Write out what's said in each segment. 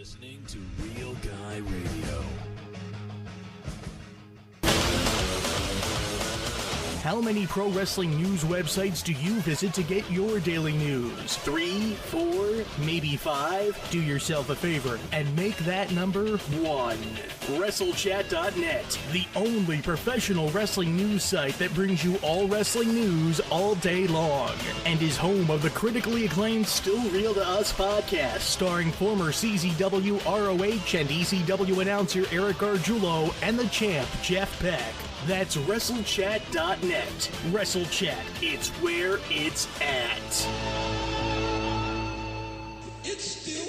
listening to Real Guy Radio. How many pro wrestling news websites do you visit to get your daily news? 3, 4, maybe 5? Do yourself a favor and make that number 1. WrestleChat.net, the only professional wrestling news site that brings you all wrestling news all day long, and is home of the critically acclaimed Still Real to Us podcast, starring former CZW, ROH, and ECW announcer Eric Gargiulo and the champ Jeff Peck. That's WrestleChat.net. WrestleChat, it's where it's at. It's still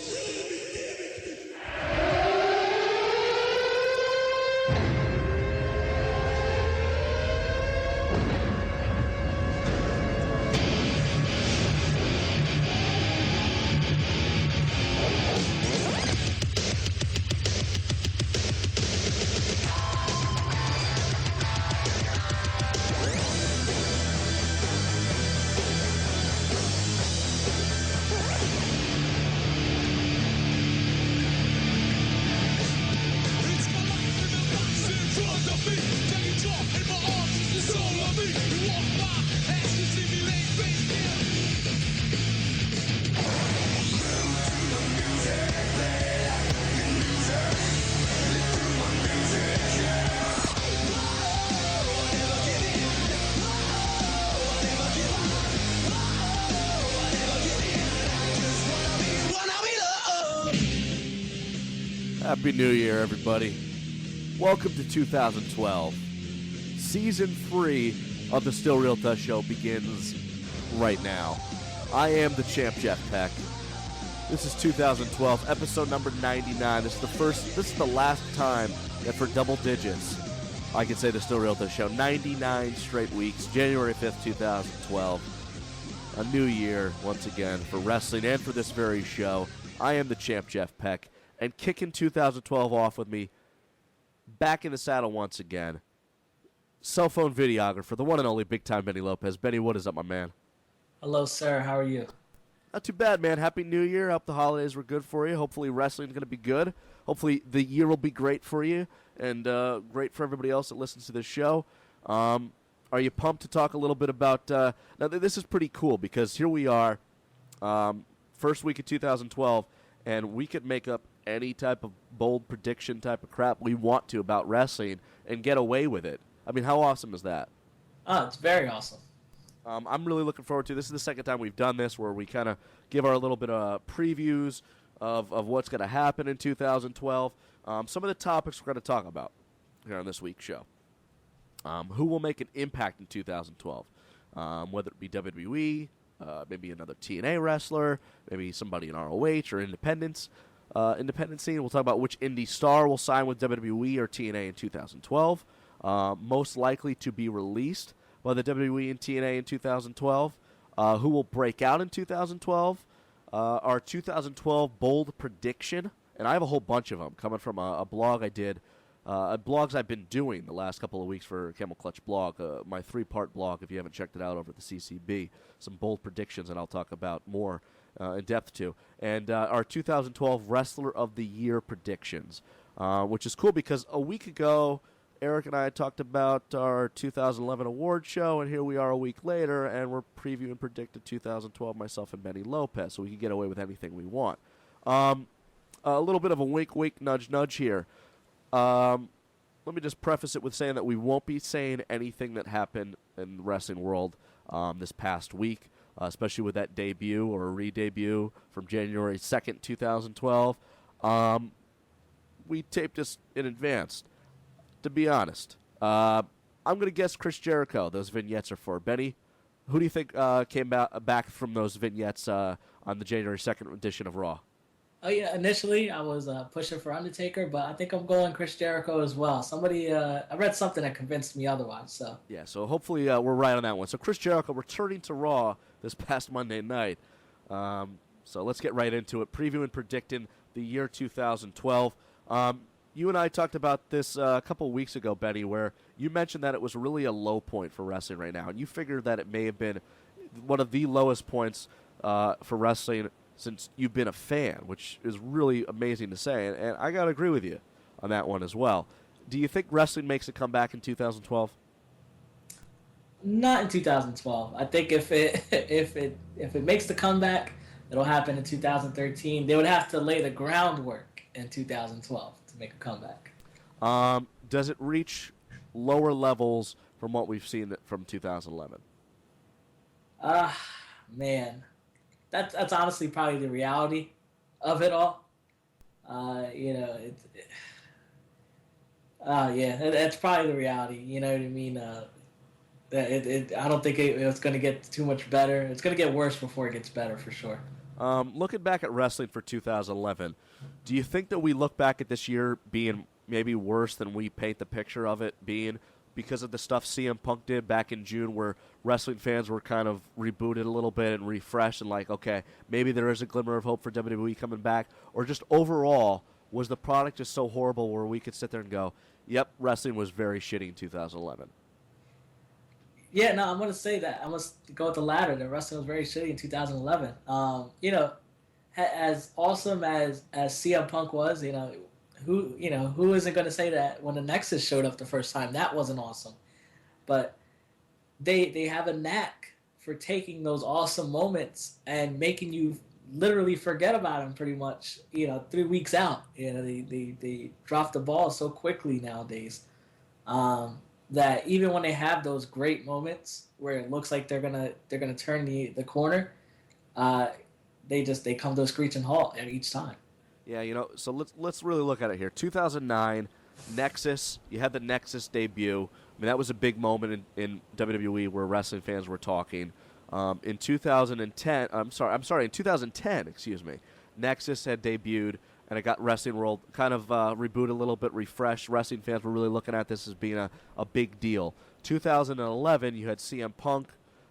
Happy New Year, everybody. Welcome to 2012. Season 3 of the Still Real to Us show begins right now. I am the champ, Jeff Peck. This is 2012, episode number 99. This is the last time that for double digits I can say the Still Real to Us show. 99 straight weeks, January 5th, 2012. A new year, once again, for wrestling and for this very show. I am the champ, Jeff Peck. And kicking 2012 off with me, back in the saddle once again, cell phone videographer, the one and only Big Time Benny Lopez. Benny, what is up, my man? Hello, sir. How are you? Not too bad, man. Happy New Year. Hope the holidays were good for you. Hopefully wrestling's going to be good. Hopefully the year will be great for you and great for everybody else that listens to this show. Are you pumped to talk a little bit about... now, this is pretty cool because here we are, first week of 2012, and we could make up any type of bold prediction type of crap we want to about wrestling and get away with it. I mean, how awesome is that? Oh, it's very awesome. I'm really looking forward to this. This is the second time we've done this where we kind of give our little bit of previews of what's going to happen in 2012. Some of the topics we're going to talk about here on this week's show. Who will make an impact in 2012? Whether it be WWE, maybe another TNA wrestler, maybe somebody in ROH or independent scene. We'll talk about which indie star will sign with WWE or TNA in 2012. Most likely to be released by the WWE and TNA in 2012. Who will break out in 2012. Our 2012 bold prediction. And I have a whole bunch of them coming from a blog I did. Blogs I've been doing the last couple of weeks for Camel Clutch blog. My 3-part blog, if you haven't checked it out over at the CCB. Some bold predictions that I'll talk about more in depth to. And our 2012 Wrestler of the Year predictions, which is cool because a week ago, Eric and I talked about our 2011 award show, and here we are a week later, and we're previewing predicted 2012, myself and Benny Lopez, so we can get away with anything we want. A little bit of a wink, wink, nudge, nudge here. Let me just preface it with saying that we won't be saying anything that happened in the wrestling world this past week, especially with that debut or re-debut from January 2nd, 2012. We taped this in advance. To be honest, I'm going to guess Chris Jericho those vignettes are for. Benny, who do you think came back from those vignettes on the January 2nd edition of Raw? Oh, yeah. Initially, I was pushing for Undertaker, but I think I'm going Chris Jericho as well. I read something that convinced me otherwise. So yeah, so hopefully we're right on that one. So Chris Jericho returning to Raw this past Monday night. So let's get right into it. Previewing and predicting the year 2012. You and I talked about this a couple weeks ago, Benny, where you mentioned that it was really a low point for wrestling right now, and you figured that it may have been one of the lowest points for wrestling since you've been a fan, which is really amazing to say. And I got to agree with you on that one as well. Do you think wrestling makes a comeback in 2012? Not in 2012. I think if it makes the comeback, it'll happen in 2013. They would have to lay the groundwork in 2012 to make a comeback. Does it reach lower levels from what we've seen from 2011? Man, that's honestly probably the reality of it all. That's probably the reality. You know what I mean? I don't think it's going to get too much better. It's going to get worse before it gets better, for sure. Looking back at wrestling for 2011, do you think that we look back at this year being maybe worse than we paint the picture of it being because of the stuff CM Punk did back in June, where wrestling fans were kind of rebooted a little bit and refreshed and like, okay, maybe there is a glimmer of hope for WWE coming back? Or just overall, was the product just so horrible where we could sit there and go, yep, wrestling was very shitty in 2011? Yeah, no, I'm going to say that. I must go with the latter. The wrestling was very shitty in 2011. As awesome as CM Punk was, who isn't going to say that when the Nexus showed up the first time, that wasn't awesome. But they have a knack for taking those awesome moments and making you literally forget about them pretty much, 3 weeks out. They drop the ball so quickly nowadays. That even when they have those great moments where it looks like they're gonna turn the corner, they come to a screeching halt at each time. Yeah, so let's really look at it here. 2009, Nexus. You had the Nexus debut. I mean, that was a big moment in WWE where wrestling fans were talking. In 2010, in 2010, Nexus had debuted. And it got Wrestling World kind of rebooted a little bit, refreshed. Wrestling fans were really looking at this as being a big deal. 2011, you had CM Punk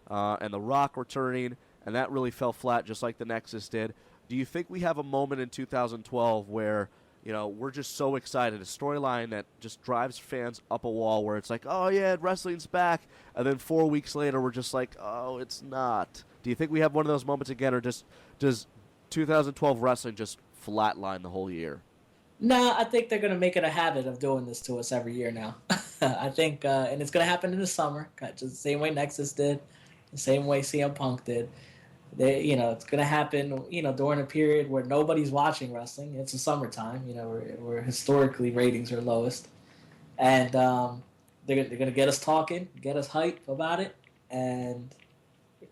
and The Rock returning, and that really fell flat just like the Nexus did. Do you think we have a moment in 2012 where, we're just so excited, a storyline that just drives fans up a wall where it's like, oh, yeah, wrestling's back, and then 4 weeks later we're just like, oh, it's not. Do you think we have one of those moments again, or does 2012 wrestling just flatline the whole year? Nah, I think they're going to make it a habit of doing this to us every year now. I think, and it's going to happen in the summer, just the same way Nexus did, the same way CM Punk did. It's going to happen, during a period where nobody's watching wrestling. It's the summertime, where historically ratings are lowest. And they're going to get us talking, get us hype about it, and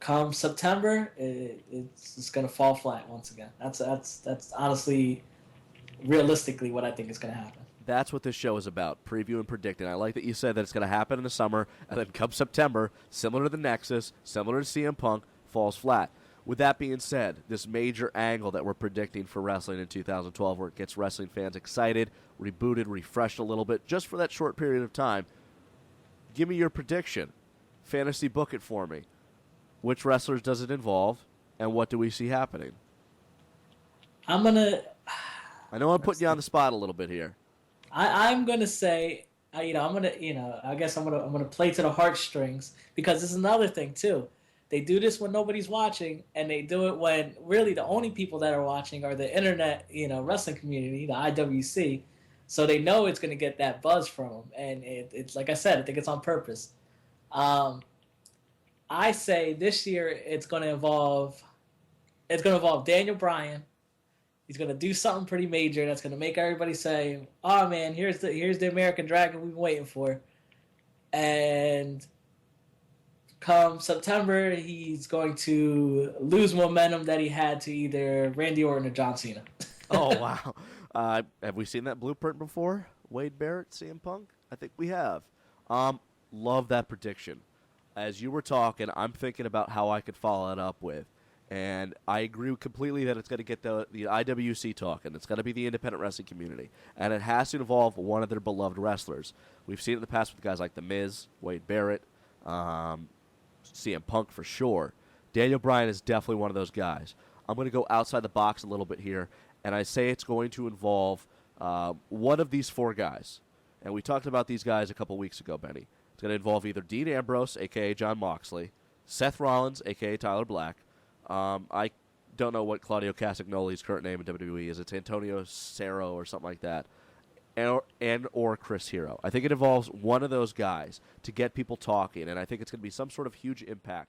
come September, it's just going to fall flat once again. That's honestly, realistically, what I think is going to happen. That's what this show is about, preview and predicting. I like that you said that it's going to happen in the summer, and then come September, similar to the Nexus, similar to CM Punk, falls flat. With that being said, this major angle that we're predicting for wrestling in 2012, where it gets wrestling fans excited, rebooted, refreshed a little bit, just for that short period of time, give me your prediction. Fantasy book it for me. Which wrestlers does it involve, and what do we see happening? I know I'm putting you on the spot a little bit here. I'm gonna say, I guess I'm gonna play to the heartstrings, because this is another thing too. They do this when nobody's watching, and they do it when really the only people that are watching are the internet, wrestling community, the IWC. So they know it's gonna get that buzz from them, and it's like I said, I think it's on purpose. I say this year it's going to involve Daniel Bryan. He's going to do something pretty major that's going to make everybody say, "Oh man, here's the American Dragon we've been waiting for." And come September, he's going to lose momentum that he had to either Randy Orton or John Cena. Oh wow! Have we seen that blueprint before? Wade Barrett, CM Punk? I think we have. Love that prediction. As you were talking, I'm thinking about how I could follow it up with. And I agree completely that it's going to get the IWC talking. It's going to be the independent wrestling community. And it has to involve one of their beloved wrestlers. We've seen it in the past with guys like The Miz, Wade Barrett, CM Punk for sure. Daniel Bryan is definitely one of those guys. I'm going to go outside the box a little bit here, and I say it's going to involve one of these four guys. And we talked about these guys a couple weeks ago, Benny. It's going to involve either Dean Ambrose, a.k.a. Jon Moxley, Seth Rollins, a.k.a. Tyler Black. I don't know what Claudio Castagnoli's current name in WWE is. It's Antonio Cerro or something like that. Or Chris Hero. I think it involves one of those guys to get people talking, and I think it's going to be some sort of huge impact